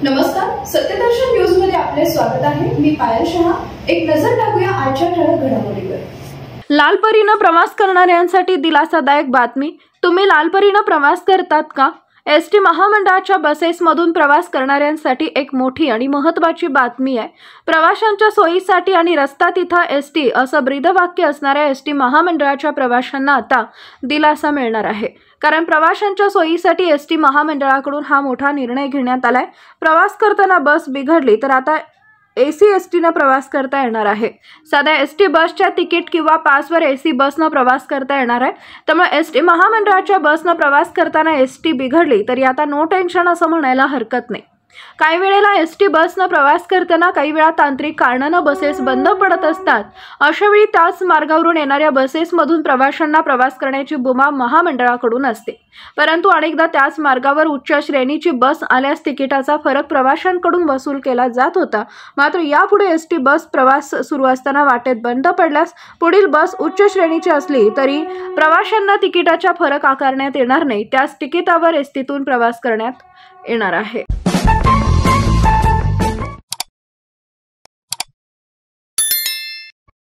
नमस्कार, सत्यदर्शन न्यूज मध्ये आपले स्वागत आहे। मी पायल शहा। एक नजर टाकूया आजच्या ठळक घडामोडीवर। लालपरीने प्रवास करणाऱ्यांसाठी दिलासादायक बातमी। तुम्ही लालपरीने प्रवास करतात का? एसटी महामंडळाच्या बसेसमधून प्रवास करणाऱ्यांसाठी एक मोठी आणि महत्त्वाची बातमी आहे। प्रवाशांच्या सोयीसाठी आणि रस्ता तिथं एसटी असं ब्रीदवाक्य असणाऱ्या एसटी महामंडळाच्या प्रवाशांना आता दिलासा मिळणार आहे। कारण प्रवाशांच्या सोयीसाठी एसटी महामंडळाकडून हा मोठा निर्णय घेण्यात आलाय। प्रवास करताना बस बिघडली तर आता एसी एसटीने प्रवास करता येणार आहे। साध्या एसटी बसच्या तिकीट किंवा पासवर एसी बसने प्रवास करता येणार आहे। त्यामुळे एसटी महामंडळाच्या बसने प्रवास करताना एसटी बिघडली तरी आता नो टेन्शन असं म्हणायला हरकत नाही। काही वेळेला एसटी बसने प्रवास करताना काही वेळा तांत्रिक कारणाने बसेस बंद पडत असतात। अशा वेळी त्याच मार्गावरून येणाऱ्या बसेसमधून प्रवाशांना प्रवास करण्याची मुभा महामंडळाकडून असते। परंतु अनेकदा त्याच मार्गावर उच्च श्रेणीची बस आल्यास तिकिटाचा फरक प्रवाशांकडून वसूल केला जात होता। मात्र यापुढे एसटी बस प्रवास सुरू असताना वाटेत बंद पडल्यास पुढील बस उच्च श्रेणीची असली तरी प्रवाशांना तिकिटाचा फरक आकारण्यात येणार नाही। त्याच तिकिटावर एसटीतून प्रवास करण्यात येणार आहे।